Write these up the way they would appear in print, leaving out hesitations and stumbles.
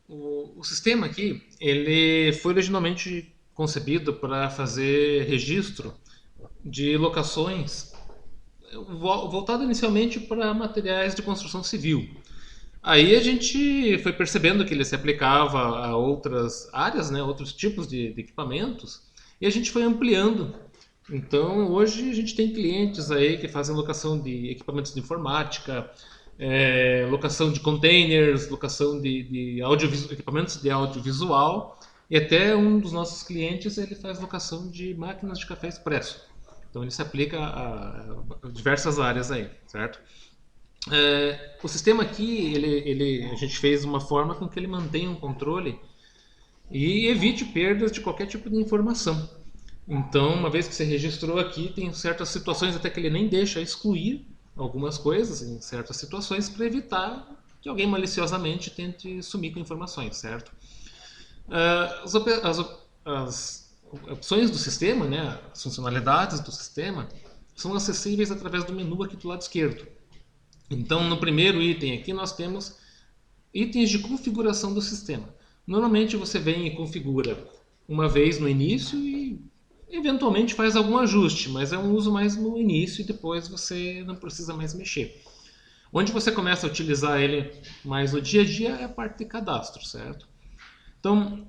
O sistema aqui, ele foi originalmente concebido para fazer registro de locações voltado inicialmente para materiais de construção civil. Aí a gente foi percebendo que ele se aplicava a outras áreas, né, outros tipos de equipamentos, e a gente foi ampliando. Então, hoje a gente tem clientes aí que fazem locação de equipamentos de informática, locação de containers, locação de equipamentos de audiovisual, e até um dos nossos clientes ele faz locação de máquinas de café expresso. Então ele se aplica a diversas áreas aí, certo? O sistema aqui, a gente fez uma forma com que ele mantenha um controle e evite perdas de qualquer tipo de informação. Então, uma vez que você registrou aqui, tem certas situações até que ele nem deixa excluir algumas coisas em certas situações para evitar que alguém maliciosamente tente sumir com informações, certo? As opções do sistema, né, as funcionalidades do sistema, são acessíveis através do menu aqui do lado esquerdo. Então, no primeiro item aqui, nós temos itens de configuração do sistema. Normalmente você vem e configura uma vez no início e eventualmente faz algum ajuste, mas é um uso mais no início e depois você não precisa mais mexer. Onde você começa a utilizar ele mais no dia a dia é a parte de cadastro, certo? Então,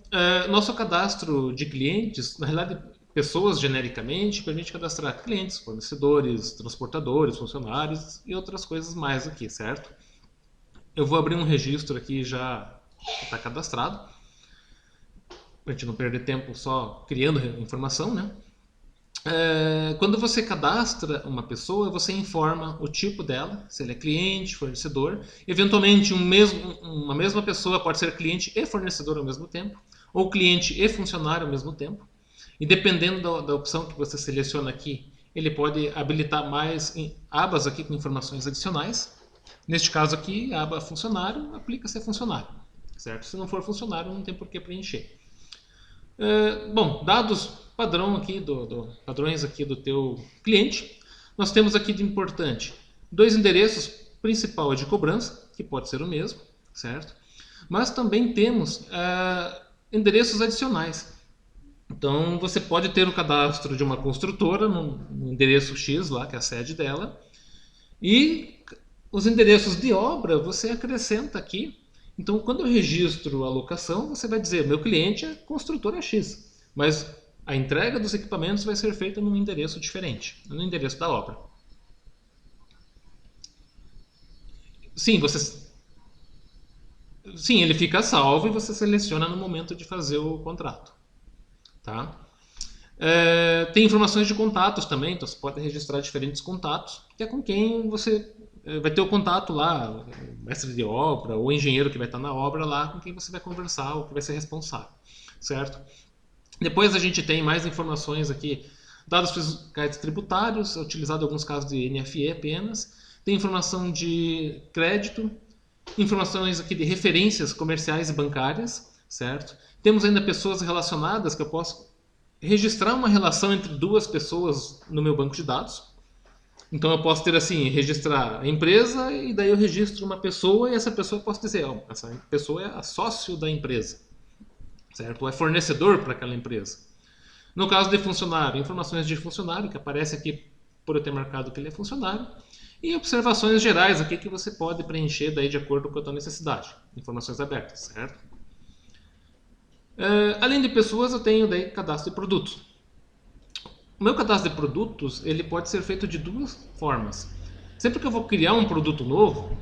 nosso cadastro de clientes, na realidade, pessoas genericamente, permite cadastrar clientes, fornecedores, transportadores, funcionários e outras coisas mais aqui, certo? Eu vou abrir um registro aqui já está cadastrado, para a gente não perder tempo só criando informação, né? Quando você cadastra uma pessoa, você informa o tipo dela, se ele é cliente, fornecedor. Eventualmente, uma mesma pessoa pode ser cliente e fornecedor ao mesmo tempo, ou cliente e funcionário ao mesmo tempo. E dependendo da opção que você seleciona aqui, ele pode habilitar mais abas aqui com informações adicionais. Neste caso aqui, a aba funcionário aplica-se a funcionário, certo? Se não for funcionário, não tem por que preencher. Bom, dados padrão aqui padrões aqui do teu cliente, nós temos aqui de importante dois endereços, principal é de cobrança, que pode ser o mesmo, certo? Mas também temos endereços adicionais. Então você pode ter o cadastro de uma construtora no endereço X lá, que é a sede dela, e os endereços de obra você acrescenta aqui. Então, quando eu registro a locação, você vai dizer: meu cliente é construtora X, mas a entrega dos equipamentos vai ser feita num endereço diferente, no endereço da obra. Sim, sim, ele fica salvo e você seleciona no momento de fazer o contrato, tá? Tem informações de contatos também, então você pode registrar diferentes contatos, que é com quem você vai ter o contato lá, o mestre de obra, ou o engenheiro que vai estar na obra lá, com quem você vai conversar, ou que vai ser responsável, certo? Depois a gente tem mais informações aqui, dados fiscais tributários, é utilizado em alguns casos de NFE apenas, tem informação de crédito, informações aqui de referências comerciais e bancárias, certo? Temos ainda pessoas relacionadas, que eu posso registrar uma relação entre duas pessoas no meu banco de dados. Então eu posso ter assim, registrar a empresa e daí eu registro uma pessoa e essa pessoa eu posso dizer, essa pessoa é a sócio da empresa, certo? Ou é fornecedor para aquela empresa. No caso de funcionário, informações de funcionário, que aparece aqui por eu ter marcado que ele é funcionário, e observações gerais aqui que você pode preencher daí de acordo com a tua necessidade. Informações abertas, certo? Além de pessoas, eu tenho daí cadastro de produtos. O meu cadastro de produtos ele pode ser feito de duas formas. Sempre que eu vou criar um produto novo,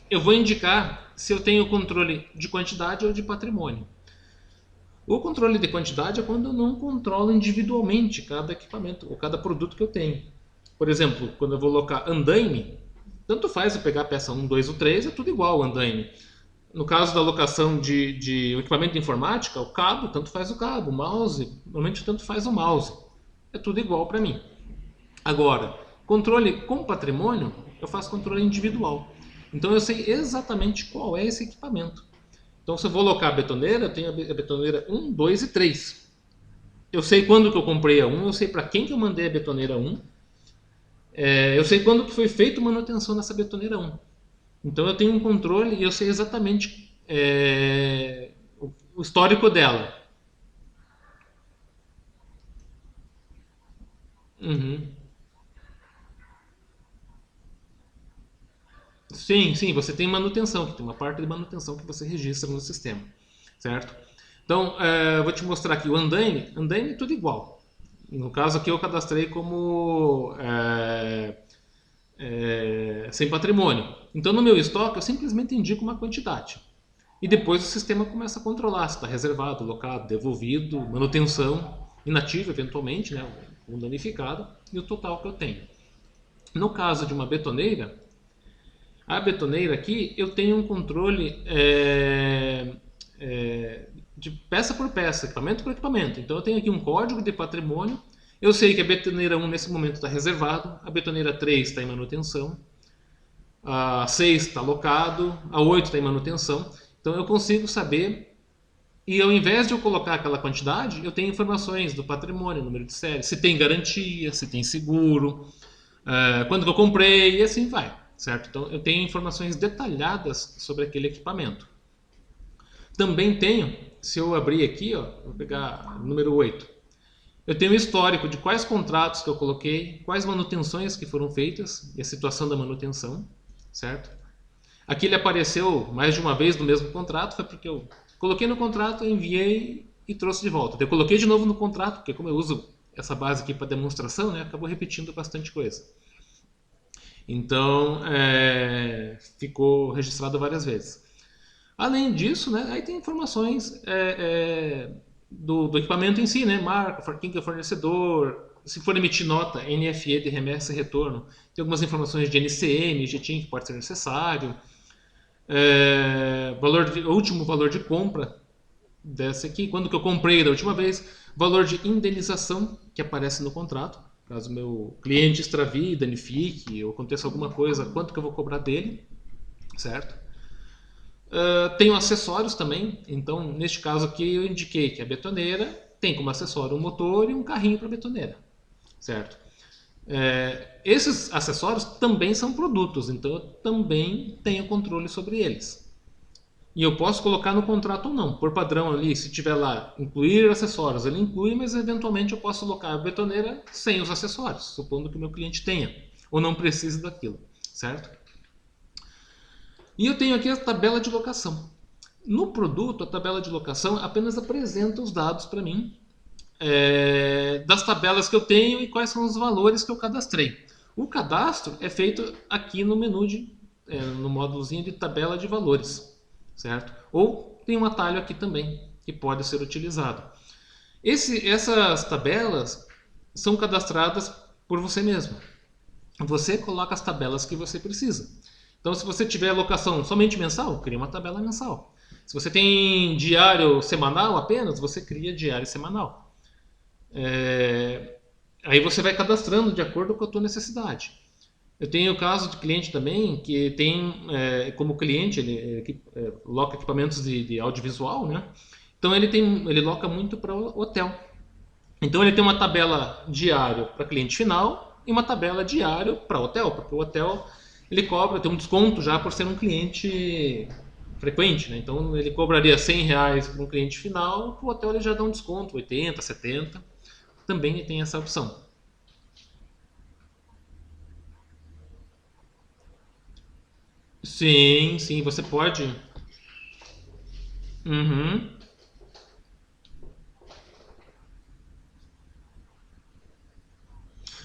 eu vou indicar se eu tenho controle de quantidade ou de patrimônio. O controle de quantidade é quando eu não controlo individualmente cada equipamento ou cada produto que eu tenho. Por exemplo, quando eu vou locar andaime, tanto faz eu pegar a peça 1, 2 ou 3, é tudo igual o andaime. No caso da locação de um equipamento de informática, o cabo, tanto faz o cabo, o mouse, normalmente tanto faz o mouse. É tudo igual para mim. Agora, controle com patrimônio, eu faço controle individual. Então eu sei exatamente qual é esse equipamento. Então se eu vou locar a betoneira, eu tenho a betoneira 1, 2 e 3. Eu sei quando que eu comprei a 1, eu sei para quem que eu mandei a betoneira 1. Eu sei quando que foi feita manutenção nessa betoneira 1. Então eu tenho um controle e eu sei exatamente o histórico dela. Uhum. Sim, sim, você tem manutenção, tem uma parte de manutenção que você registra no sistema, certo? Então, vou te mostrar aqui o andaime é tudo igual. No caso aqui eu cadastrei como sem patrimônio. Então, no meu estoque eu simplesmente indico uma quantidade. E depois o sistema começa a controlar se está reservado, locado, devolvido, manutenção, inativo eventualmente, né, ou danificado, e o total que eu tenho. No caso de uma betoneira, a betoneira aqui eu tenho um controle de peça por peça, equipamento por equipamento. Então eu tenho aqui um código de patrimônio. Eu sei que a betoneira 1 nesse momento está reservado, a betoneira 3 está em manutenção, a 6 está locado, a 8 está em manutenção. Então eu consigo saber, e ao invés de eu colocar aquela quantidade, eu tenho informações do patrimônio, número de série, se tem garantia, se tem seguro, quando que eu comprei, e assim vai, certo? Então eu tenho informações detalhadas sobre aquele equipamento. Também tenho, se eu abrir aqui, ó, vou pegar o número 8, eu tenho um histórico de quais contratos que eu coloquei, quais manutenções que foram feitas e a situação da manutenção, certo? Aqui ele apareceu mais de uma vez no mesmo contrato, foi porque eu coloquei no contrato, enviei e trouxe de volta. Eu coloquei de novo no contrato, porque como eu uso essa base aqui para demonstração, né, acabou repetindo bastante coisa. Então, ficou registrado várias vezes. Além disso, né, aí tem informações do equipamento em si, né, marca, quem que é o fornecedor, se for emitir nota, NFE de remessa e retorno, tem algumas informações de NCM, GTIM que pode ser necessário, último valor de compra dessa aqui, quando que eu comprei da última vez, valor de indenização que aparece no contrato, caso meu cliente extravie, danifique ou aconteça alguma coisa, quanto que eu vou cobrar dele, certo? Tenho acessórios também, então neste caso aqui eu indiquei que a betoneira tem como acessório um motor e um carrinho para betoneira, certo? Esses acessórios também são produtos, então eu também tenho controle sobre eles. E eu posso colocar no contrato ou não. Por padrão ali, se tiver lá incluir acessórios, ele inclui, mas eventualmente eu posso colocar a betoneira sem os acessórios, supondo que o meu cliente tenha ou não precise daquilo, certo? E eu tenho aqui a tabela de locação. No produto, a tabela de locação apenas apresenta os dados para mim das tabelas que eu tenho e quais são os valores que eu cadastrei. O cadastro é feito aqui no menu no módulozinho de tabela de valores, certo? Ou tem um atalho aqui também que pode ser utilizado. Essas tabelas são cadastradas por você mesmo. Você coloca as tabelas que você precisa. Então, se você tiver locação somente mensal, cria uma tabela mensal. Se você tem diário semanal apenas, você cria diário semanal. Aí você vai cadastrando de acordo com a tua necessidade. Eu tenho o caso de cliente também que tem como cliente, ele loca equipamentos de audiovisual, né? Então ele loca muito para hotel. Então ele tem uma tabela diário para cliente final e uma tabela diário para hotel, porque o hotel ele cobra, tem um desconto já por ser um cliente frequente, né? Então ele cobraria R$ 100 para um cliente final, para o hotel ele já dá um desconto, 80, 70. Também tem essa opção. Sim, sim, você pode. Uhum.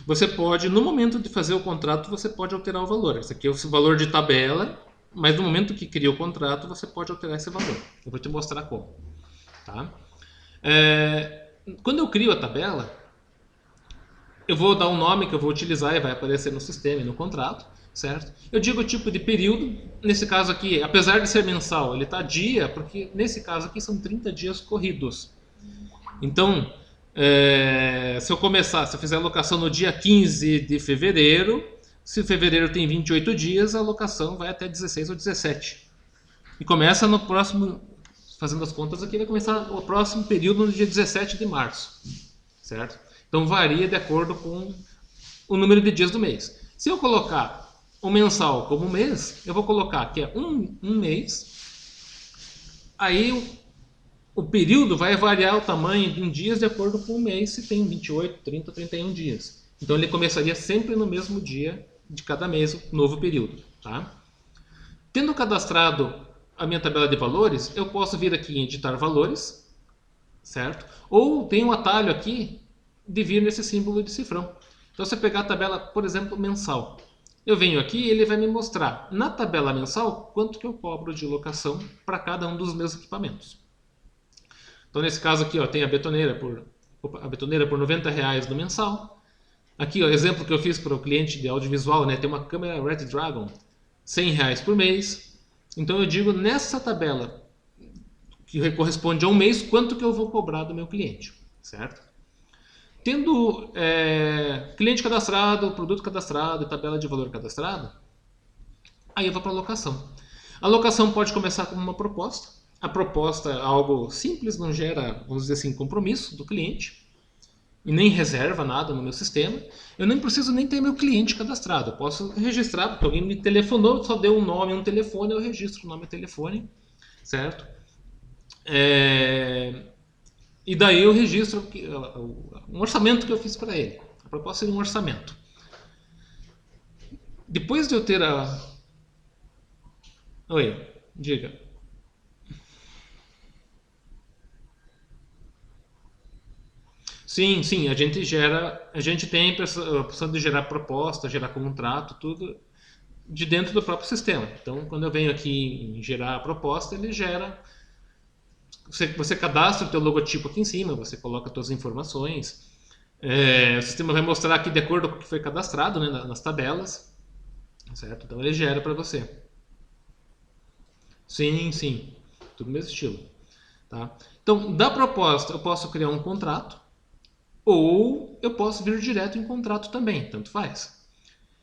Você pode, no momento de fazer o contrato, você pode alterar o valor. Esse aqui é o valor de tabela, mas no momento que cria o contrato, você pode alterar esse valor. Eu vou te mostrar como. Tá? Quando eu crio a tabela, eu vou dar um nome que eu vou utilizar e vai aparecer no sistema e no contrato, certo? Eu digo o tipo de período, nesse caso aqui, apesar de ser mensal, ele está dia, porque nesse caso aqui são 30 dias corridos. Então, se eu fizer a locação no dia 15 de fevereiro, se fevereiro tem 28 dias, a locação vai até 16 ou 17. E começa no próximo, fazendo as contas aqui, vai começar o próximo período no dia 17 de março, certo? Então varia de acordo com o número de dias do mês. Se eu colocar o mensal como mês, eu vou colocar que é um mês, aí o período vai variar o tamanho em dias de acordo com o mês, se tem 28, 30, 31 dias. Então ele começaria sempre no mesmo dia de cada mês, o novo período. Tá? Tendo cadastrado a minha tabela de valores, eu posso vir aqui em editar valores, certo? Ou tem um atalho aqui de vir nesse símbolo de cifrão. Então se eu pegar a tabela, por exemplo, mensal, eu venho aqui e ele vai me mostrar na tabela mensal quanto que eu cobro de locação para cada um dos meus equipamentos. Então nesse caso aqui, ó, tem a betoneira por R$90 no mensal. Aqui, ó, exemplo que eu fiz para o cliente de audiovisual, né, tem uma câmera Red Dragon, R$100 por mês. Então eu digo nessa tabela que corresponde a um mês, quanto que eu vou cobrar do meu cliente, certo? Tendo cliente cadastrado, produto cadastrado e tabela de valor cadastrado, aí eu vou para a locação. A locação pode começar como uma proposta. A proposta é algo simples, não gera, vamos dizer assim, compromisso do cliente e nem reserva nada no meu sistema. Eu nem preciso nem ter meu cliente cadastrado. Eu posso registrar, porque alguém me telefonou, só deu um nome e um telefone, eu registro o nome e telefone, certo? E daí eu registro um orçamento que eu fiz para ele. A proposta seria um orçamento. Depois de eu ter a... Oi, diga. Sim, sim, a gente tem a opção de gerar proposta, gerar contrato, tudo de dentro do próprio sistema. Então, quando eu venho aqui em gerar a proposta, ele gera... Você cadastra o teu logotipo aqui em cima, você coloca as suas informações. O sistema vai mostrar aqui de acordo com o que foi cadastrado, né, nas tabelas. Certo? Então ele gera para você. Sim, sim. Tudo no mesmo estilo. Tá? Então, da proposta, eu posso criar um contrato ou eu posso vir direto em contrato também, tanto faz.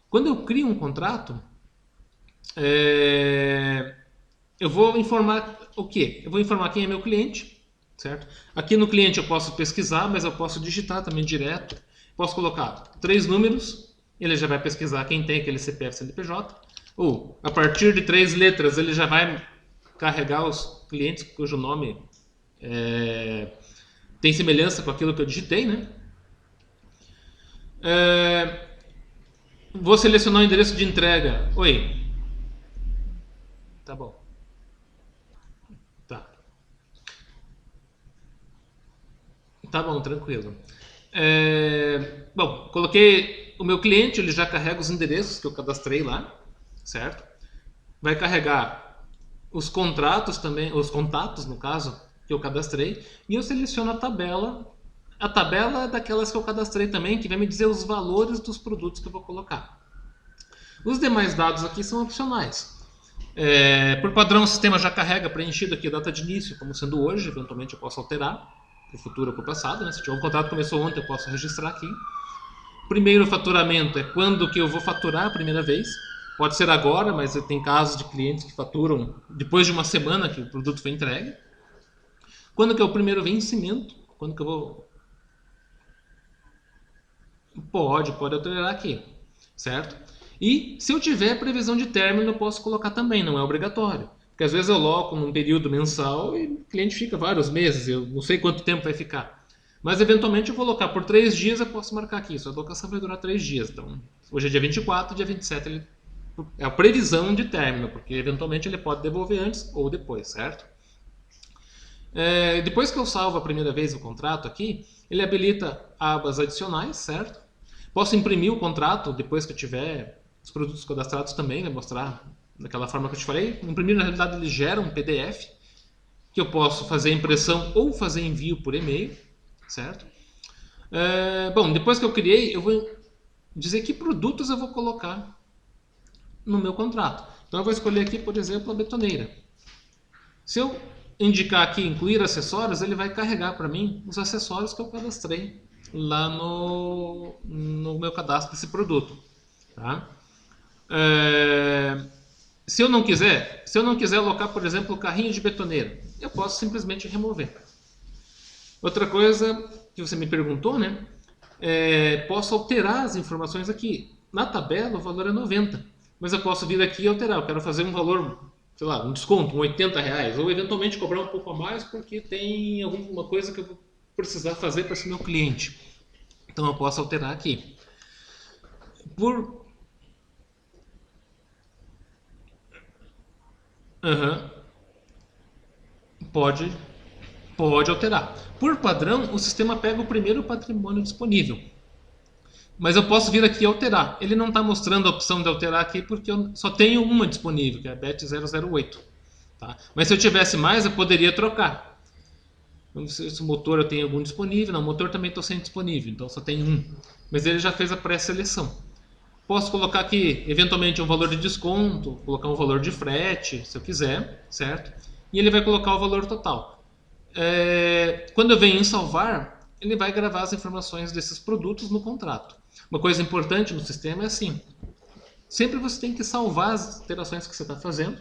Quando eu crio um contrato, eu vou informar o quê? Eu vou informar quem é meu cliente, certo? Aqui no cliente eu posso pesquisar, mas eu posso digitar também direto. Posso colocar 3 números, ele já vai pesquisar quem tem aquele CPF CNPJ. Ou, a partir de 3 letras, ele já vai carregar os clientes cujo nome tem semelhança com aquilo que eu digitei, né? Vou selecionar o endereço de entrega. Oi. Tá bom. Tá. Tá bom, tranquilo. Bom, coloquei o meu cliente, ele já carrega os endereços que eu cadastrei lá, certo? Vai carregar os contratos também, os contatos, no caso, que eu cadastrei, e eu seleciono a tabela. A tabela é daquelas que eu cadastrei também, que vai me dizer os valores dos produtos que eu vou colocar. Os demais dados aqui são opcionais. Por padrão, o sistema já carrega preenchido aqui a data de início, como sendo hoje, eventualmente eu posso alterar, para o futuro ou para o passado, né? Se tiver um contrato que começou ontem, eu posso registrar aqui. Primeiro faturamento é quando que eu vou faturar a primeira vez. Pode ser agora, mas tem casos de clientes que faturam depois de uma semana que o produto foi entregue. Quando que é o primeiro vencimento? Quando que eu vou... Pode alterar aqui, certo? E se eu tiver previsão de término, eu posso colocar também, não é obrigatório. Porque às vezes eu loco num período mensal e o cliente fica vários meses, eu não sei quanto tempo vai ficar. Mas eventualmente eu vou locar por 3 dias, eu posso marcar aqui, sua locação vai durar 3 dias. Então, hoje é dia 24, dia 27 é a previsão de término, porque eventualmente ele pode devolver antes ou depois, certo? Depois que eu salvo a primeira vez o contrato aqui, ele habilita abas adicionais, certo? Posso imprimir o contrato depois que eu tiver os produtos cadastrados também, vai mostrar daquela forma que eu te falei. Imprimir, na realidade, ele gera um PDF que eu posso fazer impressão ou fazer envio por e-mail, certo? Bom, depois que eu criei, eu vou dizer que produtos eu vou colocar no meu contrato. Então eu vou escolher aqui, por exemplo, a betoneira. Se eu indicar aqui incluir acessórios, ele vai carregar para mim os acessórios que eu cadastrei lá no meu cadastro desse produto. Tá? Se eu não quiser alocar, por exemplo, o carrinho de betoneira, eu posso simplesmente remover. Outra coisa que você me perguntou, né? Posso alterar as informações aqui. Na tabela o valor é 90, mas eu posso vir aqui e alterar. Eu quero fazer um valor sei lá, um desconto, um R$ 80, ou eventualmente cobrar um pouco a mais porque tem alguma coisa que eu vou precisar fazer para esse meu cliente. Então eu posso alterar aqui. Por Aham. Pode, pode alterar. Por padrão, o sistema pega o primeiro patrimônio disponível. Mas eu posso vir aqui e alterar. Ele não está mostrando a opção de alterar aqui porque eu só tenho uma disponível, que é a BET008. Tá? Mas se eu tivesse mais, eu poderia trocar. Então, se o motor eu tenho algum disponível, não, o motor também estou sem disponível, então só tem um. Mas ele já fez a pré-seleção. Posso colocar aqui, eventualmente, um valor de desconto, colocar um valor de frete, se eu quiser, certo? E ele vai colocar o valor total. Quando eu venho em salvar, ele vai gravar as informações desses produtos no contrato. Uma coisa importante no sistema é assim, sempre você tem que salvar as alterações que você está fazendo,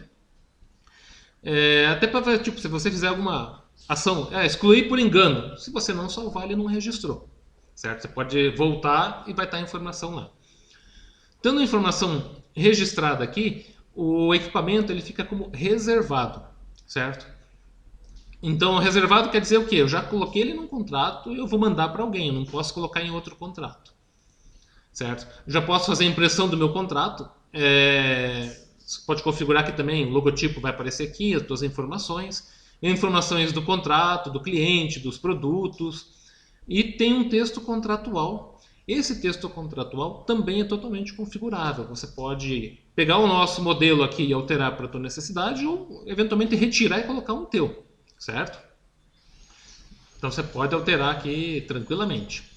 até para ver, tipo, se você fizer alguma ação, excluir por engano, se você não salvar, ele não registrou, certo? Você pode voltar e vai estar a informação lá. Tendo a informação registrada aqui, o equipamento ele fica como reservado, certo? Então, reservado quer dizer o quê? Eu já coloquei ele num contrato e eu vou mandar para alguém, eu não posso colocar em outro contrato, certo? Já posso fazer a impressão do meu contrato, você pode configurar aqui também, o logotipo vai aparecer aqui, as suas informações do contrato, do cliente, dos produtos, e tem um texto contratual. Esse texto contratual também é totalmente configurável. Você pode pegar o nosso modelo aqui e alterar para a tua necessidade ou eventualmente retirar e colocar um teu, certo? Então você pode alterar aqui tranquilamente.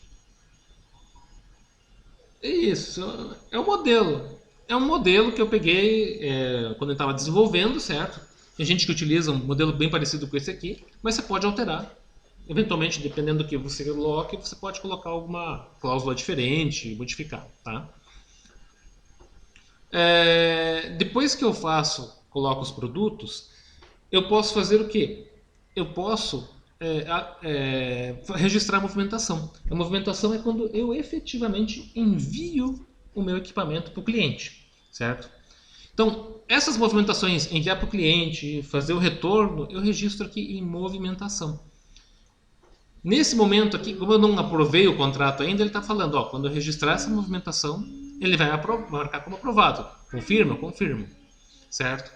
Isso, é um modelo. É um modelo que eu peguei quando eu estava desenvolvendo, certo? Tem gente que utiliza um modelo bem parecido com esse aqui, mas você pode alterar. Eventualmente, dependendo do que você coloque, você pode colocar alguma cláusula diferente, modificar, tá? Depois que eu coloco os produtos, eu posso fazer o quê? Eu posso registrar a movimentação. A movimentação é quando eu efetivamente envio o meu equipamento para o cliente, certo? Então, essas movimentações, enviar para o cliente, fazer o retorno, eu registro aqui em movimentação. Nesse momento aqui, como eu não aprovei o contrato ainda, ele está falando, ó, quando eu registrar essa movimentação, ele vai marcar como aprovado. Confirma? Confirmo. Certo?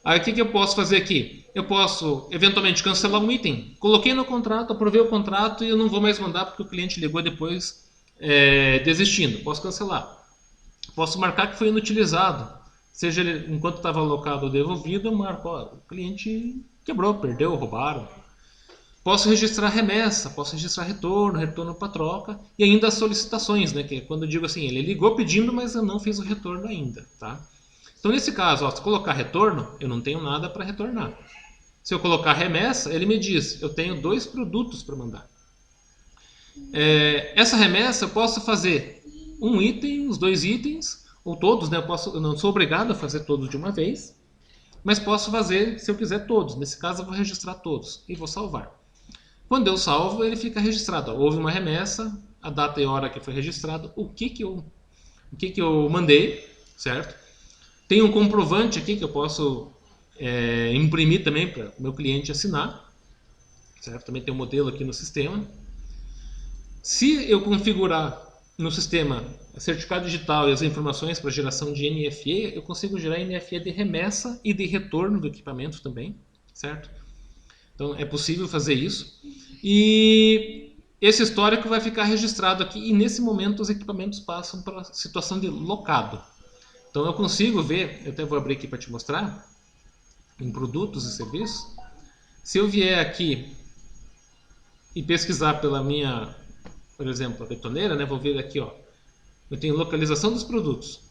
Aí o que eu posso fazer aqui? Eu posso eventualmente cancelar um item. Coloquei no contrato, aprovei o contrato e eu não vou mais mandar porque o cliente ligou depois desistindo. Posso cancelar. Posso marcar que foi inutilizado. Seja ele, enquanto estava alocado ou devolvido, eu marco, ó, o cliente quebrou, perdeu, roubaram. Posso registrar remessa, posso registrar retorno para troca e ainda as solicitações, né? Que é quando eu digo assim, ele ligou pedindo, mas eu não fiz o retorno ainda, tá? Então nesse caso, ó, se colocar retorno, eu não tenho nada para retornar. Se eu colocar remessa, ele me diz, eu tenho 2 produtos para mandar. Essa remessa eu posso fazer um item, os 2 itens, ou todos, né? Eu não sou obrigado a fazer todos de uma vez, mas posso fazer, se eu quiser, todos. Nesse caso, eu vou registrar todos e vou salvar. Quando eu salvo, ele fica registrado. Houve uma remessa, a data e hora que foi registrado, o que eu mandei, certo? Tem um comprovante aqui que eu posso imprimir também para o meu cliente assinar, certo? Também tem um modelo aqui no sistema. Se eu configurar no sistema certificado digital e as informações para geração de NFE, eu consigo gerar NFE de remessa e de retorno do equipamento também, certo? Então é possível fazer isso. E esse histórico vai ficar registrado aqui e nesse momento os equipamentos passam para a situação de locado. Então eu consigo ver, eu até vou abrir aqui para te mostrar, em produtos e serviços. Se eu vier aqui e pesquisar pela minha, por exemplo, a betoneira, né, vou ver aqui, ó, eu tenho localização dos produtos.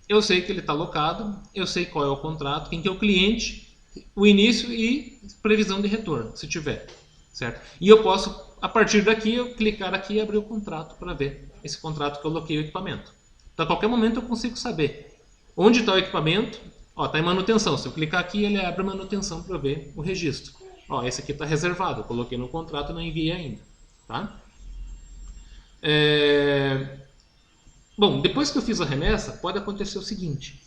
Eu sei que ele está locado, eu sei qual é o contrato, quem que é o cliente, o início e previsão de retorno, se tiver, certo? E eu posso, a partir daqui, eu clicar aqui e abrir o contrato para ver esse contrato que eu loquei o equipamento. Então, a qualquer momento eu consigo saber onde está o equipamento. Ó, está em manutenção. Se eu clicar aqui, ele abre a manutenção para ver o registro. Ó, esse aqui está reservado. Eu coloquei no contrato e não enviei ainda. Tá? Bom, depois que eu fiz a remessa, pode acontecer o seguinte.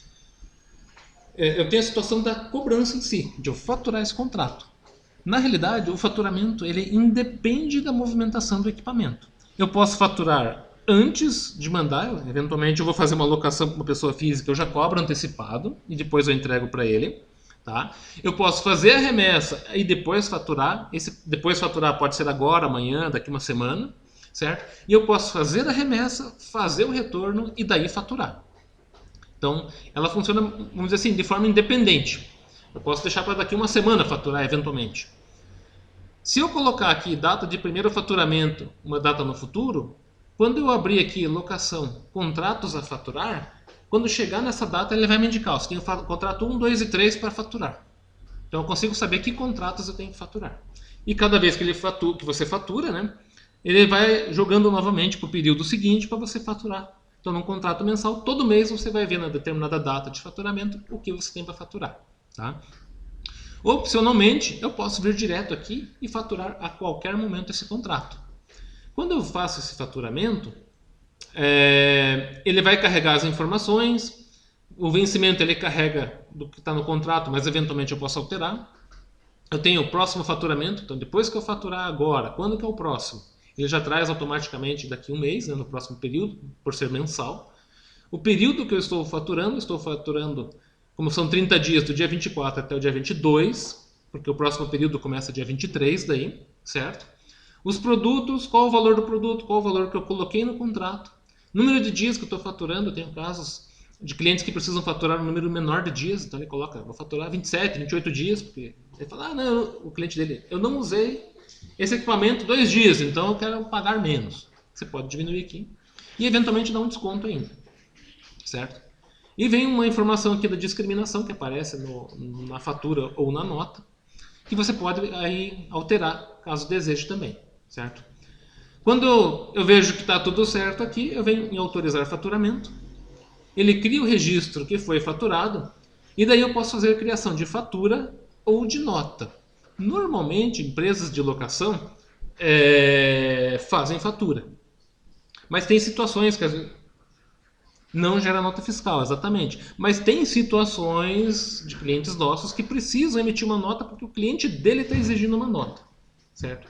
eu tenho a situação da cobrança em si, de eu faturar esse contrato. Na realidade, o faturamento ele independe da movimentação do equipamento. Eu posso faturar antes de mandar, eventualmente eu vou fazer uma locação para uma pessoa física, eu já cobro antecipado e depois eu entrego para ele. Tá? Eu posso fazer a remessa e depois faturar. Esse depois faturar pode ser agora, amanhã, daqui uma semana, certo? E eu posso fazer a remessa, fazer o retorno e daí faturar. Então, ela funciona, vamos dizer assim, de forma independente. Eu posso deixar para daqui uma semana faturar eventualmente. Se eu colocar aqui data de primeiro faturamento, uma data no futuro, quando eu abrir aqui locação, contratos a faturar, quando chegar nessa data ele vai me indicar, você tem o contrato 1, 2 e 3 para faturar. Então eu consigo saber que contratos eu tenho que faturar. E cada vez que que você fatura, né, ele vai jogando novamente para o período seguinte para você faturar. Então num contrato mensal, todo mês você vai ver na determinada data de faturamento o que você tem para faturar. Tá? Opcionalmente, eu posso vir direto aqui e faturar a qualquer momento esse contrato. Quando eu faço esse faturamento, ele vai carregar as informações, o vencimento ele carrega do que está no contrato, mas eventualmente eu posso alterar. Eu tenho o próximo faturamento, então depois que eu faturar agora, quando que é o próximo? Ele já traz automaticamente daqui um mês, né, no próximo período, por ser mensal. O período que eu estou faturando, como são 30 dias, do dia 24 até o dia 22, porque o próximo período começa dia 23 daí, certo? Os produtos, qual o valor do produto, qual o valor que eu coloquei no contrato. Número de dias que eu estou faturando, eu tenho casos de clientes que precisam faturar um número menor de dias, então ele coloca, vou faturar 27, 28 dias, porque ele fala, não, o cliente dele, eu não usei esse equipamento 2 dias, então eu quero pagar menos. Você pode diminuir aqui e eventualmente dar um desconto ainda, certo? E vem uma informação aqui da discriminação que aparece na fatura ou na nota, que você pode aí alterar, caso deseje também, certo? Quando eu vejo que está tudo certo aqui, eu venho em autorizar faturamento, ele cria o registro que foi faturado, e daí eu posso fazer a criação de fatura ou de nota. Normalmente, empresas de locação fazem fatura, mas tem situações que às vezes não gera nota fiscal, exatamente. Mas tem situações de clientes nossos que precisam emitir uma nota porque o cliente dele está exigindo uma nota, certo?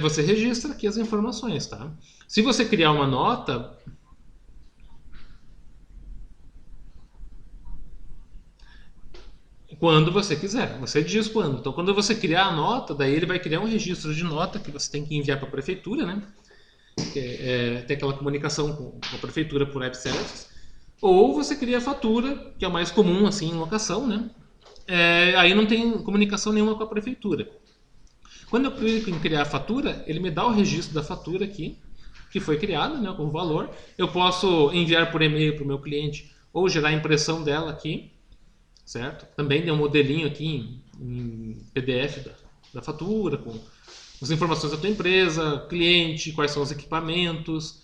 Você registra aqui as informações, tá? Se você criar uma nota, quando você quiser, você diz quando. Então, quando você criar a nota, daí ele vai criar um registro de nota que você tem que enviar para a prefeitura, né? Tem aquela comunicação com a prefeitura por web services. Ou você cria a fatura, que é o mais comum assim em locação, né? Aí não tem comunicação nenhuma com a prefeitura. Quando eu clico em criar a fatura, ele me dá o registro da fatura aqui, que foi criada, né, com o valor. Eu posso enviar por e-mail para o meu cliente ou gerar a impressão dela aqui, certo? Também tem um modelinho aqui em PDF da fatura, com as informações da tua empresa, cliente, quais são os equipamentos,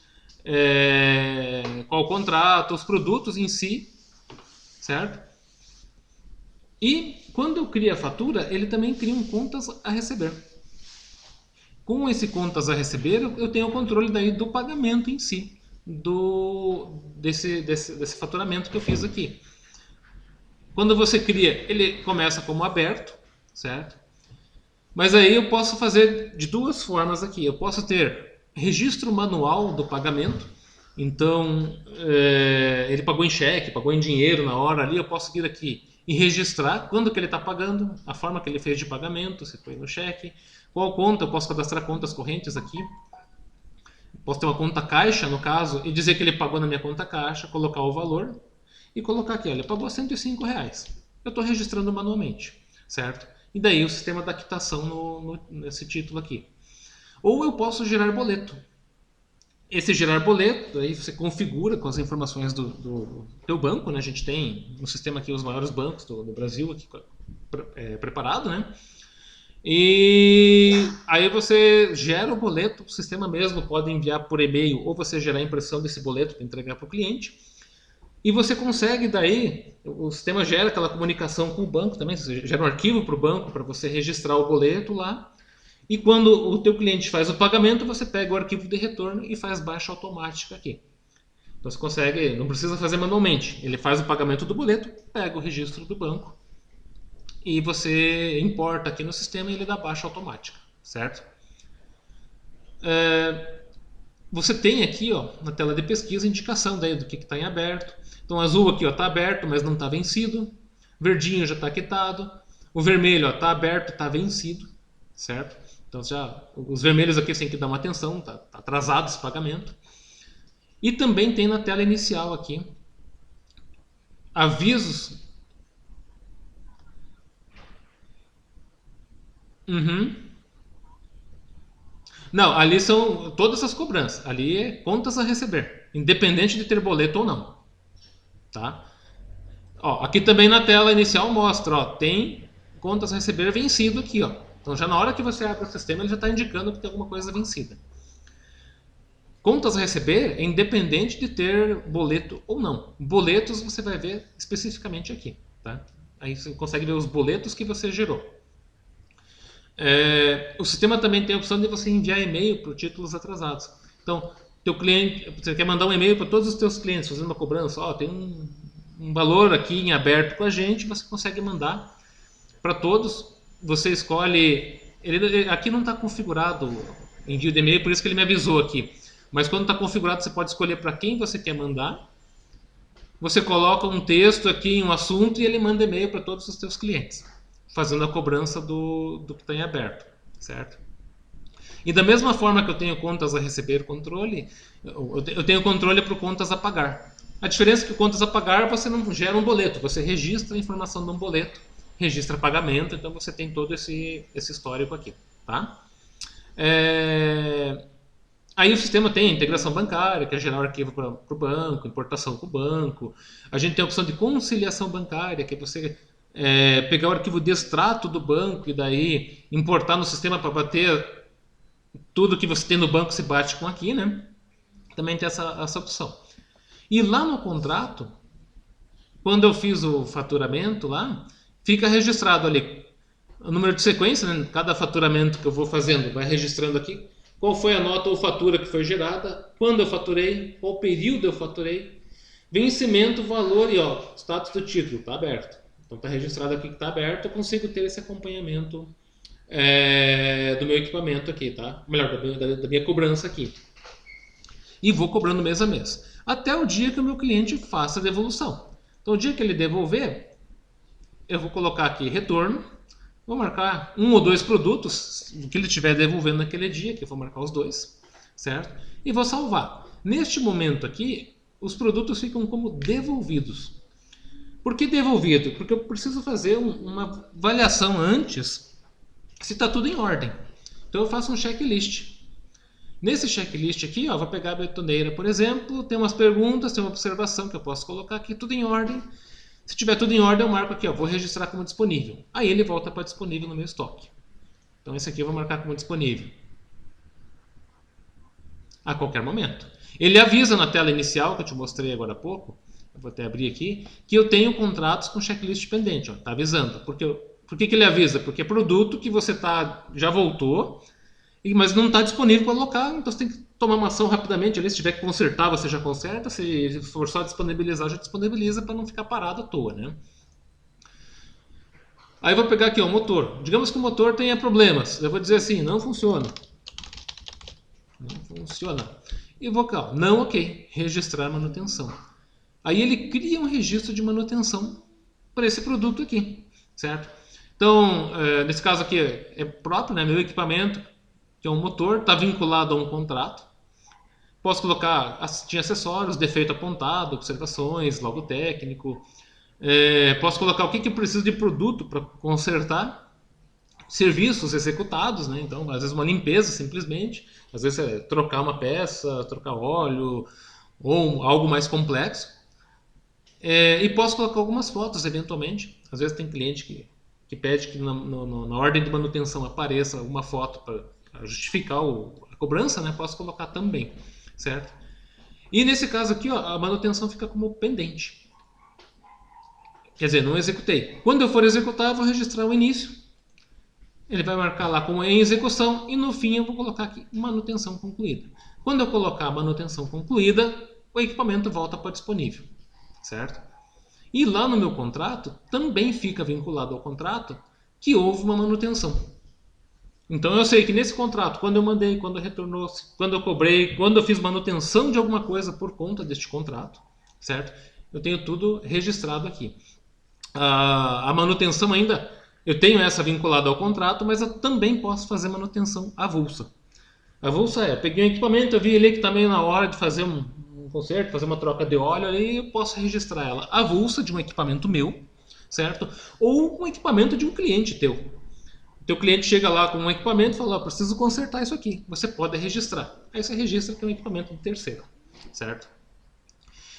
qual o contrato, os produtos em si, certo? E quando eu crio a fatura, ele também cria um contas a receber. Com esse contas a receber, eu tenho o controle daí do pagamento em si, desse faturamento que eu fiz aqui. Quando você cria, ele começa como aberto, certo? Mas aí eu posso fazer de duas formas aqui. Eu posso ter registro manual do pagamento. Então, ele pagou em cheque, pagou em dinheiro na hora ali, eu posso vir aqui e registrar quando que ele está pagando, a forma que ele fez de pagamento, se foi no cheque, qual conta, eu posso cadastrar contas correntes aqui. Posso ter uma conta caixa, no caso, e dizer que ele pagou na minha conta caixa, colocar o valor e colocar aqui, olha, pagou R$ 105. Eu estou registrando manualmente, certo? E daí o sistema dá quitação nesse título aqui. Ou eu posso gerar boleto. Esse gerar boleto, aí você configura com as informações do teu banco, né? A gente tem no sistema aqui os maiores bancos do Brasil aqui, preparado, né? E aí você gera o boleto, o sistema mesmo pode enviar por e-mail ou você gerar a impressão desse boleto para entregar para o cliente. E você consegue daí, o sistema gera aquela comunicação com o banco também, você gera um arquivo para o banco para você registrar o boleto lá. E quando o teu cliente faz o pagamento, você pega o arquivo de retorno e faz baixa automática aqui. Então você consegue, não precisa fazer manualmente. Ele faz o pagamento do boleto, pega o registro do banco e você importa aqui no sistema e ele dá baixa automática, certo? Você tem aqui, ó, na tela de pesquisa, indicação daí do que está em aberto. Então azul aqui está aberto, mas não está vencido. Verdinho já está quitado. O vermelho está aberto, está vencido, certo? Então já os vermelhos aqui você tem que dar uma atenção, está atrasado esse pagamento. E também tem na tela inicial aqui avisos. Não, ali são todas as cobranças. Ali é contas a receber, independente de ter boleto ou não, tá? Ó, aqui também na tela inicial mostra, ó, tem contas a receber vencido aqui, ó. Então já na hora que você abre o sistema ele já está indicando que tem alguma coisa vencida. Contas a receber é independente de ter boleto ou não. Boletos você vai ver especificamente aqui, tá? Aí você consegue ver os boletos que você gerou. O sistema também tem a opção de você enviar e-mail para títulos atrasados. Então, teu cliente, você quer mandar um e-mail para todos os teus clientes fazendo uma cobrança, ó, tem um valor aqui em aberto com a gente, você consegue mandar para todos. Você escolhe, aqui não está configurado envio de e-mail, por isso que ele me avisou aqui. Mas quando está configurado, você pode escolher para quem você quer mandar. Você coloca um texto aqui, um assunto, e ele manda e-mail para todos os seus clientes, fazendo a cobrança do que está em aberto, certo? E da mesma forma que eu tenho contas a receber controle, eu tenho controle para contas a pagar. A diferença é que contas a pagar você não gera um boleto, você registra a informação de um boleto, registra pagamento, então você tem todo esse histórico aqui, tá? Aí o sistema tem integração bancária, que é gerar o arquivo para o banco, importação com o banco. A gente tem a opção de conciliação bancária, que é você pegar o arquivo de extrato do banco e daí importar no sistema para bater tudo que você tem no banco se bate com aqui, né? Também tem essa opção. E lá no contrato, quando eu fiz o faturamento lá, fica registrado ali o número de sequência, né? Cada faturamento que eu vou fazendo vai registrando aqui qual foi a nota ou fatura que foi gerada, quando eu faturei, qual período eu faturei, vencimento, valor e ó, status do título, está aberto. Então está registrado aqui que está aberto, eu consigo ter esse acompanhamento do meu equipamento aqui, tá? Melhor, da minha cobrança aqui. E vou cobrando mês a mês. Até o dia que o meu cliente faça a devolução. Então o dia que ele devolver, eu vou colocar aqui retorno, vou marcar um ou dois produtos que ele estiver devolvendo naquele dia, que eu vou marcar os dois, certo? E vou salvar. Neste momento aqui, os produtos ficam como devolvidos. Por que devolvido? Porque eu preciso fazer uma avaliação antes se está tudo em ordem. Então eu faço um checklist. Nesse checklist aqui, ó, vou pegar a betoneira, por exemplo, tem umas perguntas, tem uma observação que eu posso colocar aqui, tudo em ordem. Se tiver tudo em ordem, eu marco aqui, ó, vou registrar como disponível. Aí ele volta para disponível no meu estoque. Então esse aqui eu vou marcar como disponível. A qualquer momento. Ele avisa na tela inicial, que eu te mostrei agora há pouco, eu vou até abrir aqui, que eu tenho contratos com checklist pendente. Está avisando. Por que ele avisa? Porque é produto que você já voltou, mas não está disponível para alocar, então você tem que tomar uma ação rapidamente ali. Se tiver que consertar, você já conserta. Se for só disponibilizar, já disponibiliza para não ficar parado à toa, né? Aí eu vou pegar aqui ó, o motor. Digamos que o motor tenha problemas. Eu vou dizer assim, não funciona. Não funciona. E vou cá, não ok, registrar manutenção. Aí ele cria um registro de manutenção para esse produto aqui, certo? Então, nesse caso aqui é próprio, né, meu equipamento, que é um motor, está vinculado a um contrato. Posso colocar tinha acessórios, defeito apontado, observações, laudo técnico. Posso colocar o que eu preciso de produto para consertar, serviços executados, né? Então, às vezes uma limpeza simplesmente, às vezes é trocar uma peça, trocar óleo ou algo mais complexo. E posso colocar algumas fotos eventualmente. Às vezes tem cliente que pede que na ordem de manutenção apareça uma foto para justificar a cobrança, né? Posso colocar também, certo? E nesse caso aqui, ó, a manutenção fica como pendente. Quer dizer, não executei. Quando eu for executar, eu vou registrar o início. Ele vai marcar lá como em execução e no fim eu vou colocar aqui manutenção concluída. Quando eu colocar manutenção concluída, o equipamento volta para disponível, certo? E lá no meu contrato também fica vinculado ao contrato que houve uma manutenção. Então eu sei que nesse contrato, quando eu mandei, quando retornou, quando eu cobrei, quando eu fiz manutenção de alguma coisa por conta deste contrato, certo? Eu tenho tudo registrado aqui. A manutenção ainda, eu tenho essa vinculada ao contrato, mas eu também posso fazer manutenção avulsa. Avulsa é, eu peguei um equipamento, eu vi ali que está meio na hora de fazer um conserto, fazer uma troca de óleo ali, eu posso registrar ela avulsa de um equipamento meu, certo? Ou um equipamento de um cliente teu. Teu cliente chega lá com um equipamento e fala, oh, preciso consertar isso aqui. Você pode registrar. Aí você registra que é um equipamento de terceiro, certo?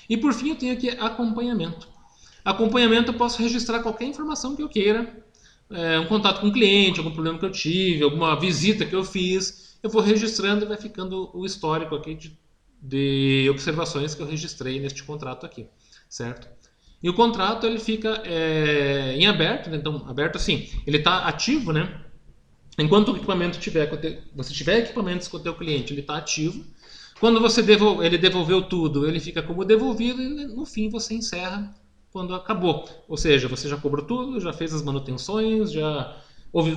E por fim eu tenho aqui acompanhamento. Acompanhamento eu posso registrar qualquer informação que eu queira. Um contato com o cliente, algum problema que eu tive, alguma visita que eu fiz. Eu vou registrando e vai ficando o histórico aqui de observações que eu registrei neste contrato aqui, certo? E o contrato ele fica em aberto, né? Então aberto assim, ele está ativo, né? Enquanto o equipamento você tiver equipamentos com o teu cliente, ele está ativo. Quando ele devolveu tudo, ele fica como devolvido e no fim você encerra quando acabou. Ou seja, você já cobrou tudo, já fez as manutenções,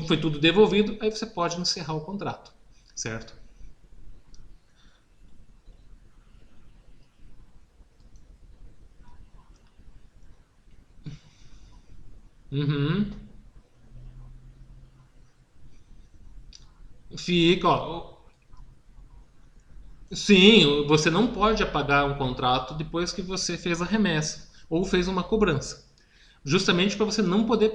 foi tudo devolvido, aí você pode encerrar o contrato, certo? Uhum. Fica, ó. Sim, você não pode apagar um contrato depois que você fez a remessa ou fez uma cobrança. Justamente para você não poder,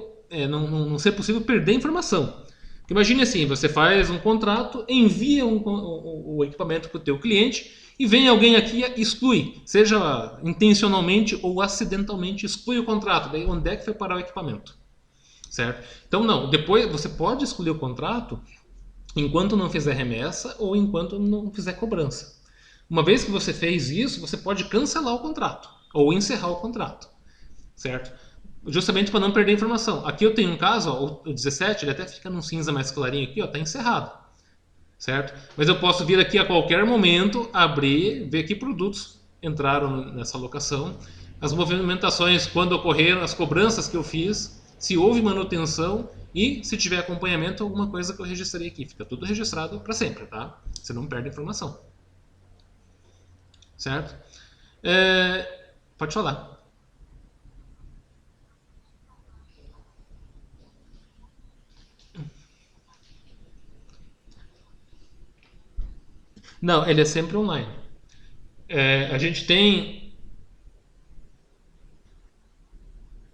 não ser possível perder informação. Imagine assim, você faz um contrato, envia o equipamento para o teu cliente e vem alguém aqui e exclui, seja intencionalmente ou acidentalmente, exclui o contrato. Daí onde é que foi parar o equipamento? Certo? Então não, depois você pode excluir o contrato enquanto não fizer remessa ou enquanto não fizer cobrança. Uma vez que você fez isso, você pode cancelar o contrato ou encerrar o contrato, certo? Justamente para não perder informação. Aqui eu tenho um caso, ó, o 17, ele até fica num cinza mais clarinho aqui, ó, tá encerrado, certo? Mas eu posso vir aqui a qualquer momento, abrir, ver que produtos entraram nessa locação, as movimentações, quando ocorreram, as cobranças que eu fiz, se houve manutenção e se tiver acompanhamento, alguma coisa que eu registrei aqui. Fica tudo registrado para sempre, tá? Você não perde informação. Certo? Pode falar. Não, ele é sempre online. A gente tem.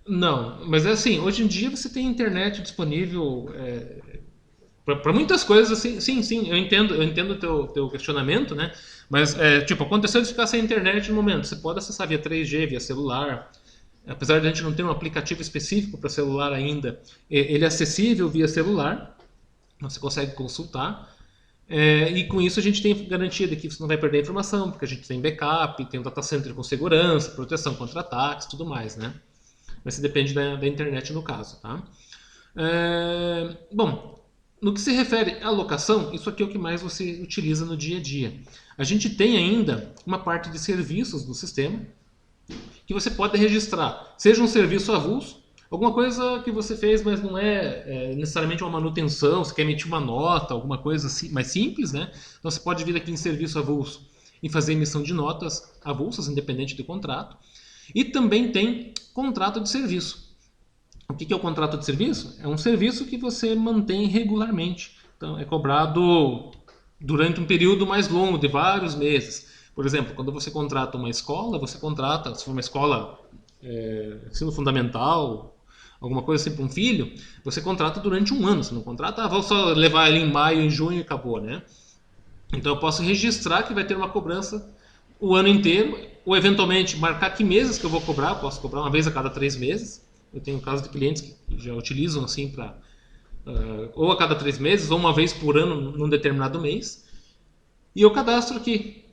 Não, mas é assim, hoje em dia você tem internet disponível para muitas coisas, assim, sim, eu entendo o teu questionamento, né? Mas, tipo, aconteceu de ficar sem internet no momento, você pode acessar via 3G, via celular, apesar de a gente não ter um aplicativo específico para celular ainda, ele é acessível via celular, você consegue consultar, e com isso a gente tem garantia de que você não vai perder a informação, porque a gente tem backup, tem um data center com segurança, proteção contra ataques, tudo mais, né? Mas depende da internet no caso, tá? Bom, no que se refere à locação, isso aqui é o que mais você utiliza no dia a dia. A gente tem ainda uma parte de serviços do sistema que você pode registrar, seja um serviço avulso, alguma coisa que você fez, mas não é necessariamente uma manutenção, você quer emitir uma nota, alguma coisa assim, mais simples, né? Então você pode vir aqui em serviço avulso e fazer emissão de notas avulsas, independente do contrato. E também tem contrato de serviço. O que é o contrato de serviço? É um serviço que você mantém regularmente. Então, é cobrado durante um período mais longo, de vários meses. Por exemplo, quando você contrata uma escola, você contrata, se for uma escola ensino fundamental, alguma coisa assim para um filho, você contrata durante um ano. Você não contrata, vou só levar ele em maio, em junho e acabou, né? Então eu posso registrar que vai ter uma cobrança o ano inteiro, ou eventualmente marcar que meses que eu vou cobrar. Eu posso cobrar uma vez a cada 3 meses. Eu tenho casos de clientes que já utilizam assim para ou a cada 3 meses, ou uma vez por ano num determinado mês. E eu cadastro aqui.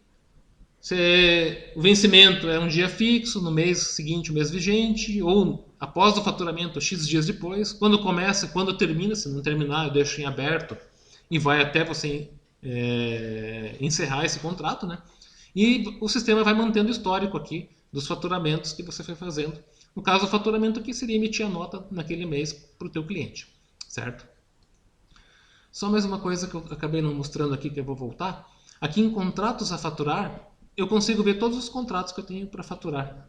O vencimento é um dia fixo, no mês seguinte o mês vigente, ou após o faturamento, X dias depois. Quando começa, quando termina, se não terminar, eu deixo em aberto e vai até você encerrar esse contrato, né? E o sistema vai mantendo o histórico aqui dos faturamentos que você foi fazendo. No caso, o faturamento aqui seria emitir a nota naquele mês para o teu cliente, certo? Só mais uma coisa que eu acabei não mostrando aqui, que eu vou voltar. Aqui em contratos a faturar, eu consigo ver todos os contratos que eu tenho para faturar,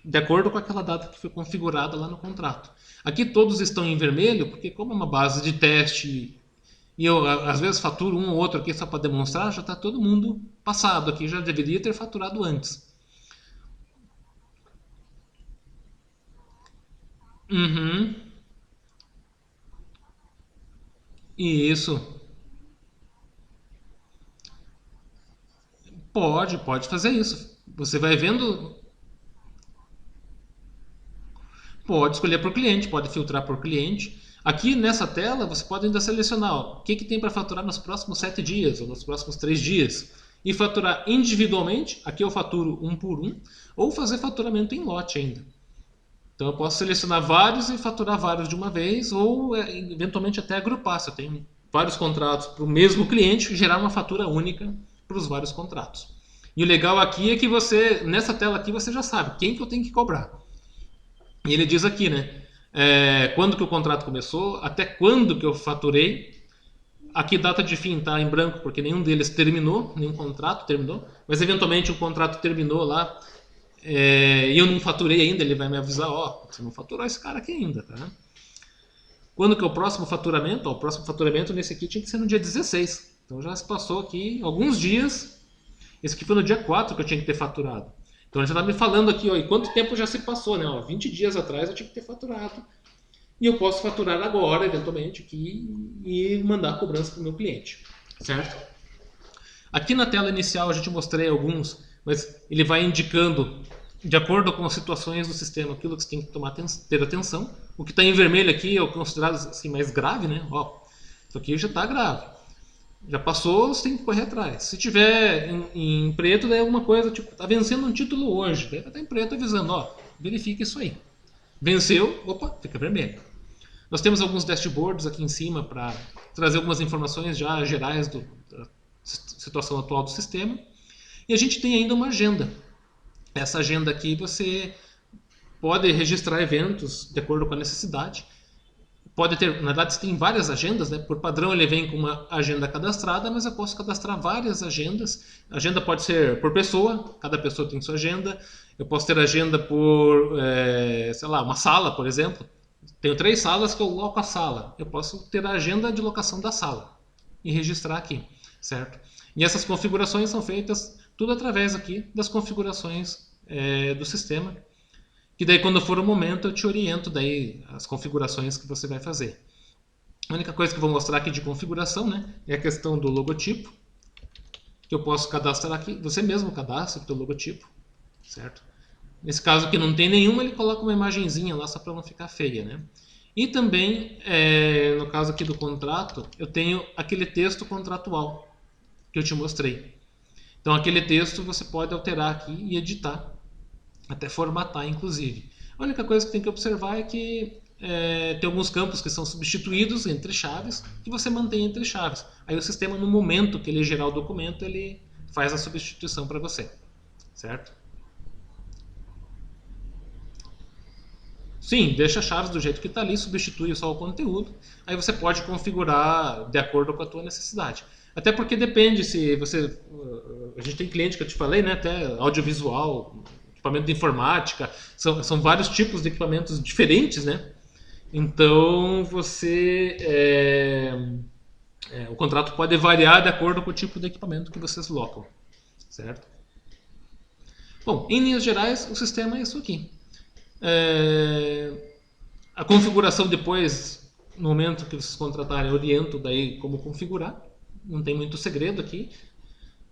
de acordo com aquela data que foi configurada lá no contrato. Aqui todos estão em vermelho, porque como é uma base de teste e eu às vezes faturo um ou outro aqui só para demonstrar, já está todo mundo passado aqui, já deveria ter faturado antes. Uhum. Isso. Pode fazer isso. Você vai vendo, pode escolher por cliente, pode filtrar por cliente. Aqui nessa tela você pode ainda selecionar o que tem para faturar nos próximos 7 dias ou nos próximos 3 dias. E faturar individualmente, aqui eu faturo um por um, ou fazer faturamento em lote ainda. Então eu posso selecionar vários e faturar vários de uma vez, ou eventualmente até agrupar. Se eu tenho vários contratos para o mesmo cliente, gerar uma fatura única para os vários contratos. E o legal aqui é que você, nessa tela aqui, você já sabe quem que eu tenho que cobrar. E ele diz aqui, né? Quando que o contrato começou, até quando que eu faturei. Aqui data de fim está em branco porque nenhum deles terminou, nenhum contrato terminou. Mas eventualmente o contrato terminou lá e eu não faturei ainda, ele vai me avisar, você não faturou esse cara aqui ainda, tá? Quando que é o próximo faturamento? O próximo faturamento nesse aqui tinha que ser no dia 16. Então já se passou aqui alguns dias. Esse aqui foi no dia 4 que eu tinha que ter faturado. Então ele já está me falando aqui, e quanto tempo já se passou, né? 20 dias atrás eu tinha que ter faturado. E eu posso faturar agora, eventualmente, aqui e mandar a cobrança para o meu cliente, certo? Aqui na tela inicial eu já te mostrei alguns, mas ele vai indicando, de acordo com as situações do sistema, aquilo que você tem que ter atenção. O que está em vermelho aqui é o considerado assim, mais grave, né? Isso aqui já está grave. Já passou, você tem que correr atrás. Se tiver em preto, daí é alguma coisa, tipo, tá vencendo um título hoje. Daí vai estar em preto avisando, verifique isso aí. Venceu, opa, fica vermelho. Nós temos alguns dashboards aqui em cima para trazer algumas informações já gerais da situação atual do sistema. E a gente tem ainda uma agenda. Essa agenda aqui você pode registrar eventos de acordo com a necessidade. Pode ter, na verdade, você tem várias agendas, né? Por padrão ele vem com uma agenda cadastrada, mas eu posso cadastrar várias agendas. A agenda pode ser por pessoa, cada pessoa tem sua agenda. Eu posso ter agenda por, sei lá, uma sala, por exemplo. Tenho 3 salas que eu loco a sala. Eu posso ter a agenda de locação da sala e registrar aqui, certo? E essas configurações são feitas tudo através aqui das configurações do sistema. Que daí quando for o momento eu te oriento daí as configurações que você vai fazer. A única coisa que eu vou mostrar aqui de configuração, né, é a questão do logotipo, que eu posso cadastrar aqui, você mesmo cadastra o teu logotipo, certo? Nesse caso aqui não tem nenhum, ele coloca uma imagenzinha lá só para não ficar feia, né? E também, no caso aqui do contrato, eu tenho aquele texto contratual que eu te mostrei. Então aquele texto você pode alterar aqui e editar, até formatar inclusive. A única coisa que tem que observar é que tem alguns campos que são substituídos entre chaves, que você mantém entre chaves. Aí o sistema, no momento que ele gerar o documento, ele faz a substituição para você, certo? Sim, deixa as chaves do jeito que está ali, substitui só o conteúdo. Aí você pode configurar de acordo com a tua necessidade. Até porque depende se você... A gente tem cliente que eu te falei, né? Até audiovisual, equipamento de informática. São vários tipos de equipamentos diferentes, né? Então você... o contrato pode variar de acordo com o tipo de equipamento que vocês locam, certo? Bom, em linhas gerais, o sistema é isso aqui. A configuração depois, no momento que vocês contratarem, eu oriento daí como configurar. Não tem muito segredo aqui.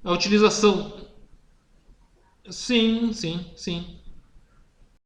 A utilização... Sim.